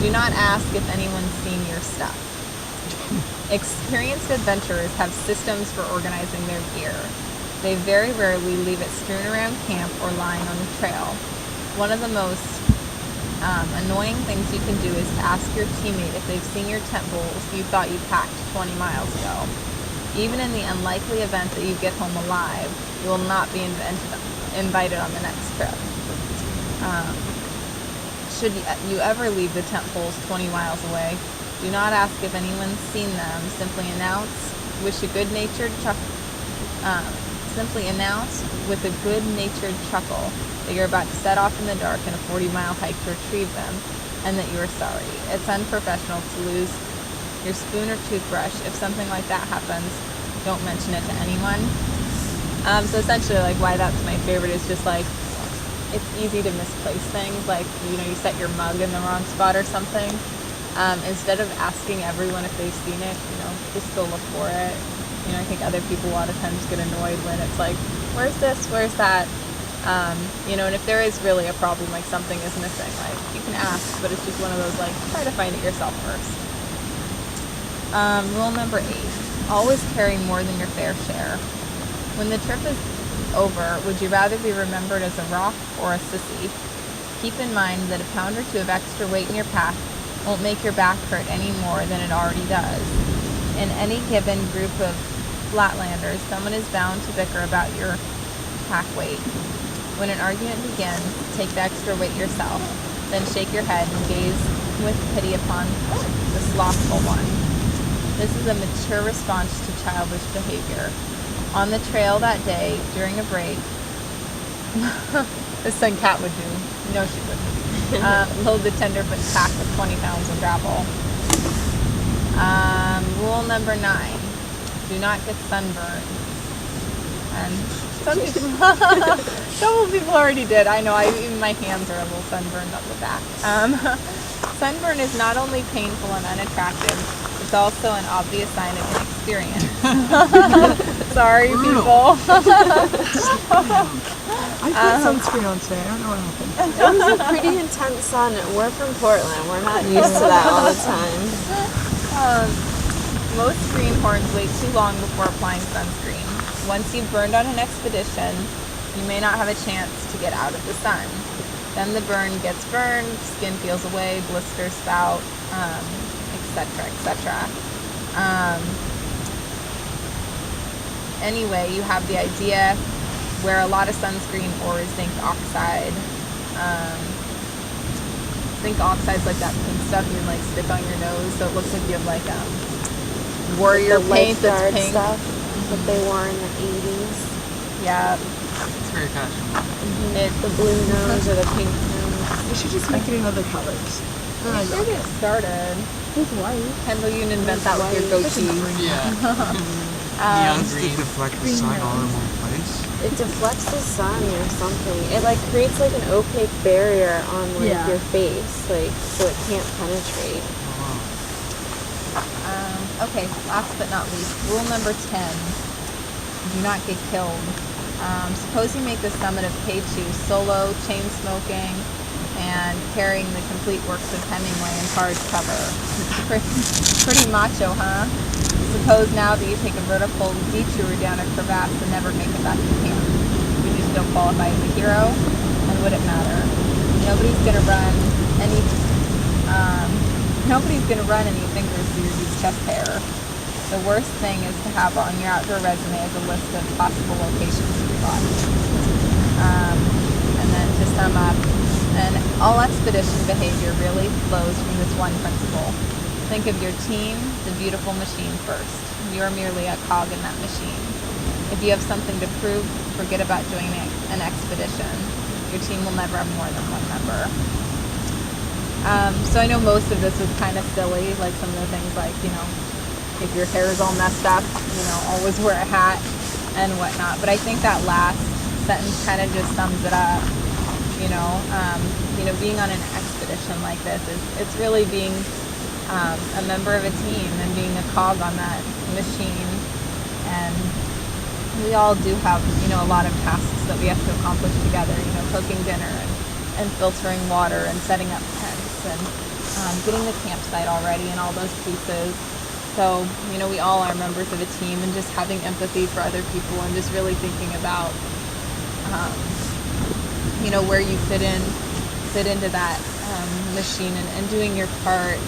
Do not ask if anyone's seen your stuff. Experienced adventurers have systems for organizing their gear. They very rarely leave it strewn around camp or lying on the trail. One of the most annoying things you can do is to ask your teammate if they've seen your tent poles you thought you packed 20 miles ago. Even in the unlikely event that you get home alive, you will not be invited on the next trip. Should you ever leave the tent poles 20 miles away, do not ask if anyone's seen them. Simply announce with a good-natured chuckle that you're about to set off in the dark in a 40-mile hike to retrieve them, and that you are sorry. It's unprofessional to lose your spoon or toothbrush. If something like that happens, don't mention it to anyone. So essentially, like, why that's my favorite is just like, it's easy to misplace things. Like, you know, you set your mug in the wrong spot or something. Instead of asking everyone if they've seen it, you know, just go look for it. You know, I think other people a lot of times get annoyed when it's like, where's this, where's that? You know, and if there is really a problem, like something is missing, like, you can ask, but it's just one of those, like, try to find it yourself first. Rule number 8, always carry more than your fair share. When the trip is over, would you rather be remembered as a rock or a sissy? Keep in mind that a pound or two of extra weight in your pack won't make your back hurt any more than it already does. In any given group of flatlanders, someone is bound to bicker about your pack weight. When an argument begins, take the extra weight yourself, then shake your head and gaze with pity upon the slothful one. This is a mature response to childish behavior. On the trail that day, during a break, this son Kat would do. No, she wouldn't. Load the tenderfoot pack with 20 pounds of gravel. Rule number 9, do not get sunburned. And some people already did. I know, even my hands are a little sunburned up the back. Sunburn is not only painful and unattractive, it's also an obvious sign of inexperience. Sorry, people. I put sunscreen on today. I don't know what happened. It was a pretty intense sun. We're from Portland. We're not used to that all the time. Most greenhorns wait too long before applying sunscreen. Once you've burned on an expedition, you may not have a chance to get out of the sun. Then the burn gets burned, skin peels away, blisters spout, etc., etc. Anyway, you have the idea. Wear a lot of sunscreen or zinc oxide. Zinc oxide's like that pink stuff you like stick on your nose, so it looks like you have like warrior paint that's pink. Stuff that they wore in the 80s. Yeah. It's very fashionable. The blue nose or the pink nose. We should just make it in other colors. We should get started. With white. Kendall, you can invent that with your goatee. Yeah. Neon To green. deflect the sun all in one place. It deflects the sun or something. It like creates like an opaque barrier on like Yeah. your face, like so it can't penetrate. Okay, last but not least, rule number 10, do not get killed. Suppose you make the summit of K2 solo, chain smoking, and carrying the complete works of Hemingway in hardcover. Pretty macho, huh? Suppose now that you take a vertical detour down a crevasse and never make it back to camp. Would you still qualify as a hero? And would it matter? Nobody's gonna run any fingers through your chest hair. The worst thing is to have on your outdoor resume as a list of possible locations to be lost. And then to sum up, all expedition behavior really flows from this one principle. Think of your team, the beautiful machine first. You're merely a cog in that machine. If you have something to prove, forget about doing an expedition. Your team will never have more than one member. So I know most of this was kind of silly, like some of the things like, you know, if your hair is all messed up, you know, always wear a hat and whatnot. But I think that last sentence kind of just sums it up. You know, being on an expedition like this it's really being a member of a team and being a cog on that machine. And we all do have, you know, a lot of tasks that we have to accomplish together. You know, cooking dinner and filtering water and setting up tents. and getting the campsite all ready and all those pieces. So, we all are members of a team, and just having empathy for other people and just really thinking about, where you fit into that machine and doing your part.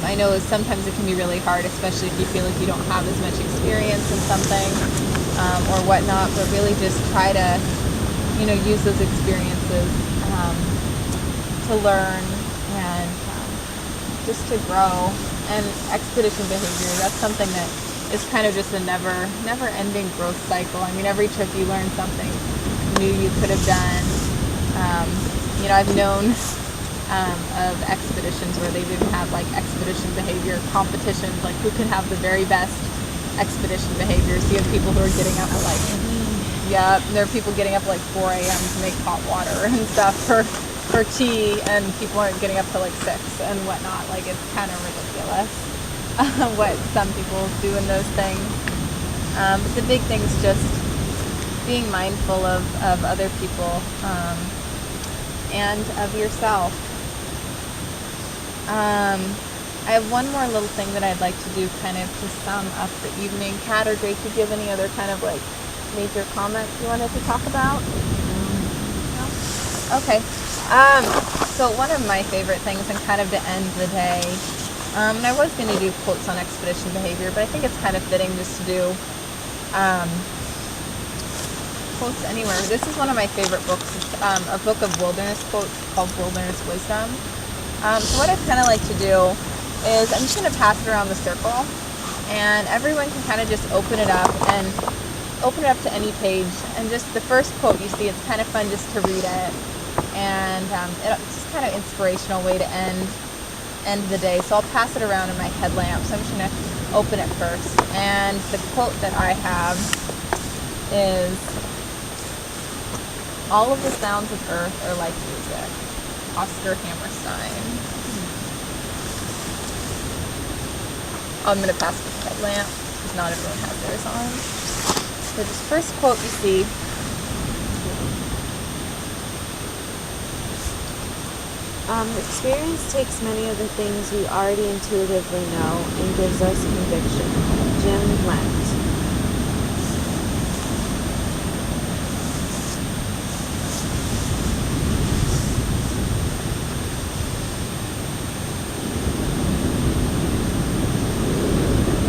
I know sometimes it can be really hard, especially if you feel like you don't have as much experience in something or whatnot, but really just try to, use those experiences to learn and just to grow. And expedition behavior, that's something that is kind of just a never-ending growth cycle. I mean, every trip you learn something new you could have done. I've known of expeditions where they didn't have like expedition behavior competitions, like who can have the very best expedition behavior. So you have people who are getting up at there are people getting up at like 4 a.m. to make hot water and stuff for tea, and people aren't getting up till like 6 and whatnot. Like, it's kind of ridiculous what some people do in those things. But the big thing is just being mindful of other people and of yourself. I have one more little thing that I'd like to do kind of to sum up the evening. Kat or Drake, did you have any other kind of like major comments you wanted to talk about? No? Okay. So one of my favorite things, and kind of to end the day, and I was going to do quotes on expedition behavior, but I think it's kind of fitting just to do quotes anywhere. This is one of my favorite books. It's a book of wilderness quotes called Wilderness Wisdom. So what I'd kind of like to do is I'm just going to pass it around the circle, and everyone can kind of just open it up to any page, and just the first quote you see, it's kind of fun just to read it. And it's just kind of inspirational way to end the day. So I'll pass it around in my headlamp. So I'm just going to open it first. And the quote that I have is, "All of the sounds of earth are like music." Oscar Hammerstein. I'm going to pass it with the headlamp because not everyone has theirs on. So this first quote you see, experience takes many of the things we already intuitively know and gives us conviction. Jim Lent.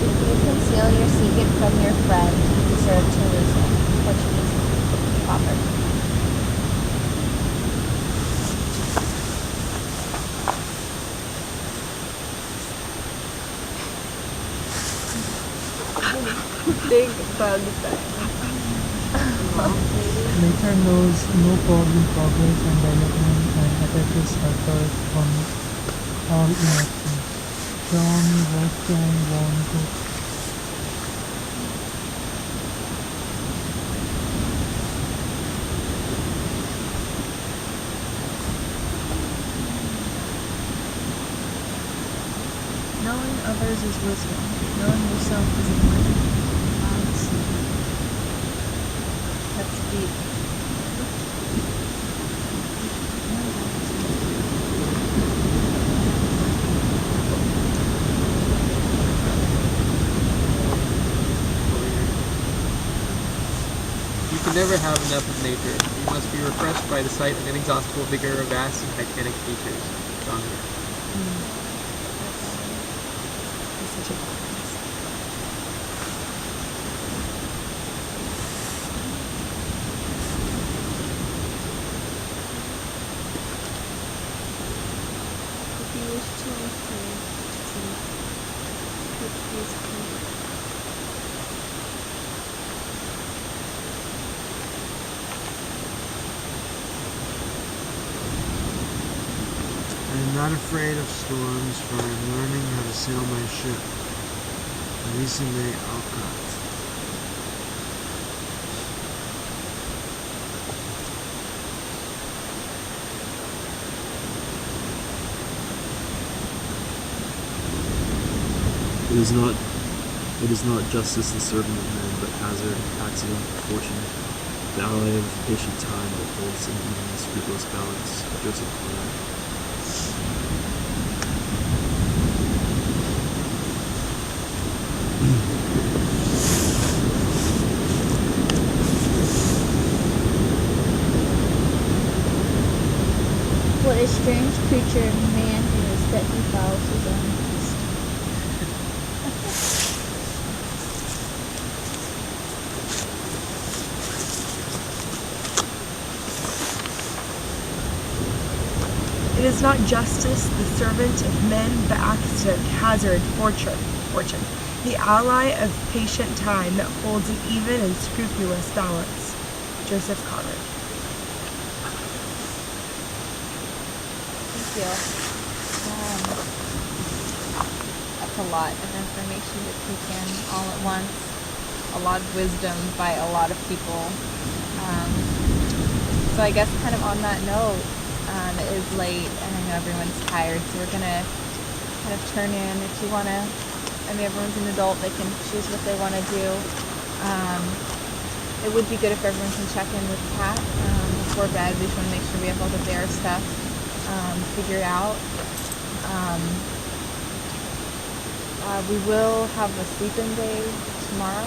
"If you conceal your secret from your friend, you deserve to lose it." Portuguese proverb. Big bug thing. Nature knows no pause in progress and development, and attaches effort on all inaction. John Wolfgang von Goethe. Knowing others is wisdom. Knowing yourself is enlightenment. That's deep. You can never have enough of nature. You must be refreshed by the sight of inexhaustible vigor of vast and titanic features. John Muir. Such a balance. If you wish to return to please I am not afraid of storms, for I am learning how to sail my ship. Recently, Alcott. It is not justice the servant of men, but hazard, accident, fortune, the ally of patient time that holds in even scrupulous balance. Joseph Conrad. strange creature man is that he follows his own lust. It is not justice, the servant of men, but accident, hazard, fortune, the ally of patient time that holds an even and scrupulous balance. Joseph Conrad. Thank you. That's a lot of information to take in all at once. A lot of wisdom by a lot of people. So I guess kind of on that note, it is late and I know everyone's tired, so we're gonna kind of turn in. If you wanna, everyone's an adult, they can choose what they wanna do. It would be good if everyone can check in with Pat before bed. We just wanna make sure we have all the bear stuff figured out. We will have a sleep-in day tomorrow.